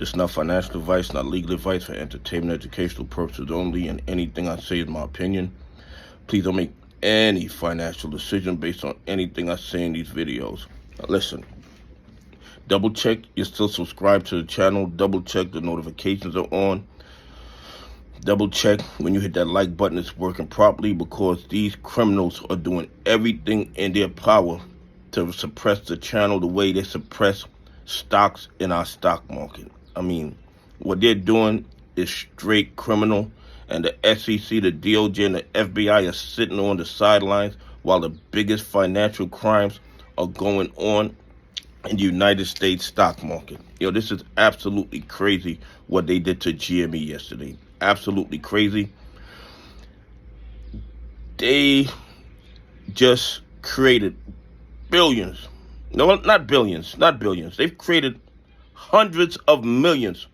This is not financial advice, not legal advice, for entertainment, educational purposes only, and anything I say is my opinion. Please don't make any financial decision based on anything I say in these videos. Now listen, double check you're still subscribed to the channel, double check the notifications are on, double check when you hit that like button it's working properly, because these criminals are doing everything in their power to suppress the channel the way they suppress stocks in our stock market. I mean, what they're doing is straight criminal, and the SEC, the DOJ, and the FBI are sitting on the sidelines while the biggest financial crimes are going on in the United States stock market. This is absolutely crazy what they did to GME yesterday. Absolutely crazy. They just created billions. No, not billions, not billions. They've created hundreds of millions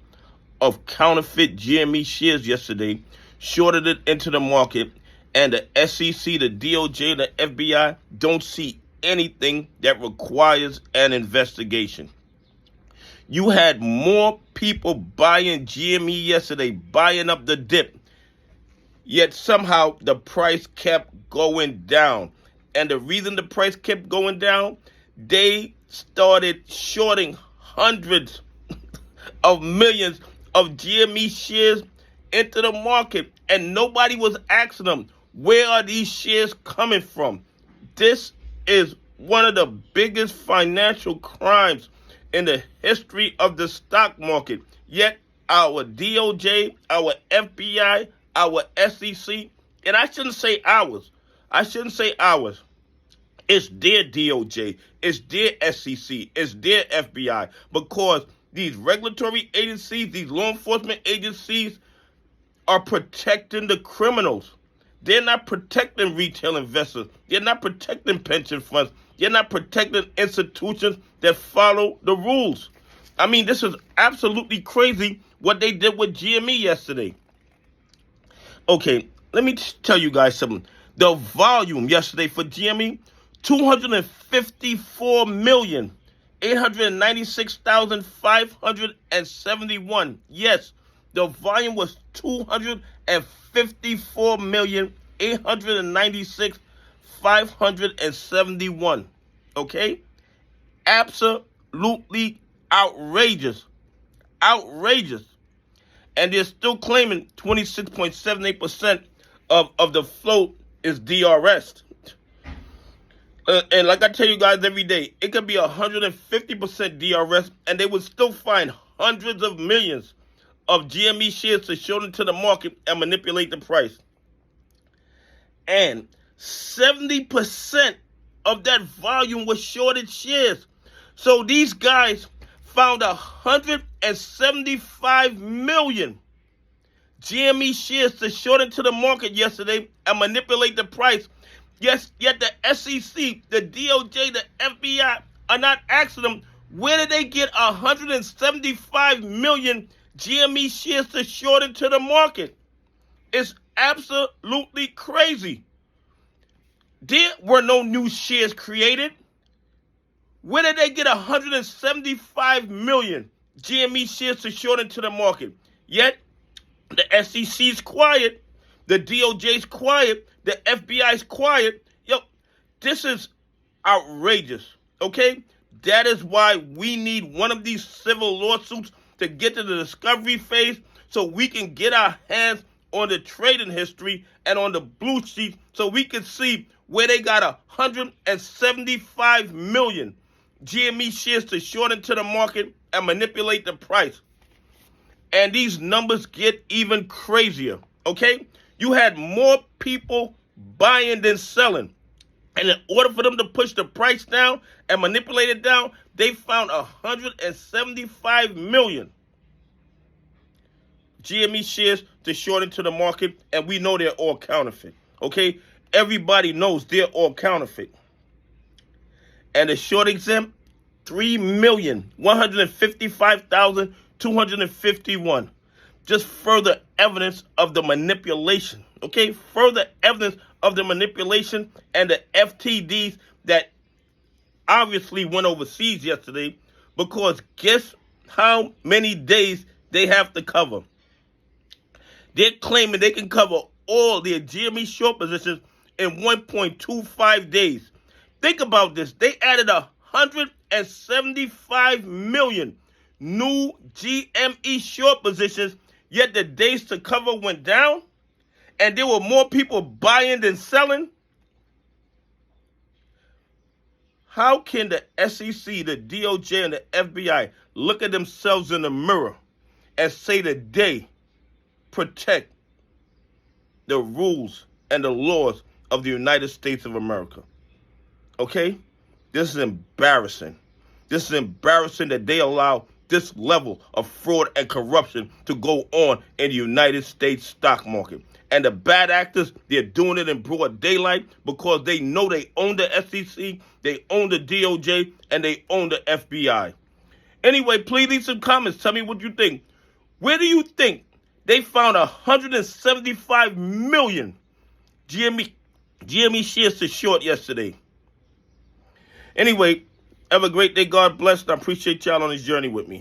of counterfeit GME shares yesterday, shorted it into the market, and the SEC, the DOJ, the FBI don't see anything that requires an investigation. You had more people buying GME yesterday, buying up the dip, yet somehow the price kept going down. And the reason the price kept going down, they started shorting hundreds of millions of GME shares into the market, and nobody was asking them, where are these shares coming from? This is one of the biggest financial crimes in the history of the stock market. Yet our DOJ, our FBI, our SEC, and I shouldn't say ours. It's their DOJ, it's their SEC, it's their FBI, because these regulatory agencies, these law enforcement agencies are protecting the criminals. They're not protecting retail investors. They're not protecting pension funds. They're not protecting institutions that follow the rules. I mean, this is absolutely crazy what they did with GME yesterday. Okay, let me tell you guys something. The volume yesterday for GME, 254,896,571. Yes, the volume was 254,896,571. Okay? Absolutely outrageous. Outrageous. And they're still claiming 26.78% of the float is DRS. And like I tell you guys every day, it could be 150% DRS, and they would still find hundreds of millions of GME shares to short into the market and manipulate the price. And 70% of that volume was shorted shares. So these guys found 175 million GME shares to short into the market yesterday and manipulate the price. Yes, yet the SEC, the DOJ, the FBI are not asking them, where did they get 175 million GME shares to short into the market? It's absolutely crazy. There were no new shares created. Where did they get 175 million GME shares to short into the market? Yet, the SEC's quiet, the DOJ's quiet, the FBI's quiet. This is outrageous, okay? That is why we need one of these civil lawsuits to get to the discovery phase so we can get our hands on the trading history and on the blue sheet so we can see where they got 175 million GME shares to short into the market and manipulate the price. And these numbers get even crazier, okay? You had more people buying than selling. And in order for them to push the price down and manipulate it down, they found 175 million GME shares to short into the market, and we know they're all counterfeit, okay? Everybody knows they're all counterfeit. And the short exempt, 3,155,251. Just further evidence of the manipulation, okay? Further evidence of the manipulation and the FTDs that obviously went overseas yesterday, because guess how many days they have to cover. They're claiming they can cover all their GME short positions in 1.25 days. Think about this. They added 175 million new GME short positions, yet the days to cover went down, and there were more people buying than selling. How can the SEC, the DOJ, and the FBI look at themselves in the mirror and say that they protect the rules and the laws of the United States of America? Okay? This is embarrassing. This is embarrassing that they allow this level of fraud and corruption to go on in the United States stock market. And the bad actors, they're doing it in broad daylight because they know they own the SEC, they own the DOJ, and they own the FBI. Anyway, please leave some comments. Tell me what you think. Where do you think they found 175 million GME shares to short yesterday? Anyway, have a great day. God bless. And I appreciate y'all on this journey with me.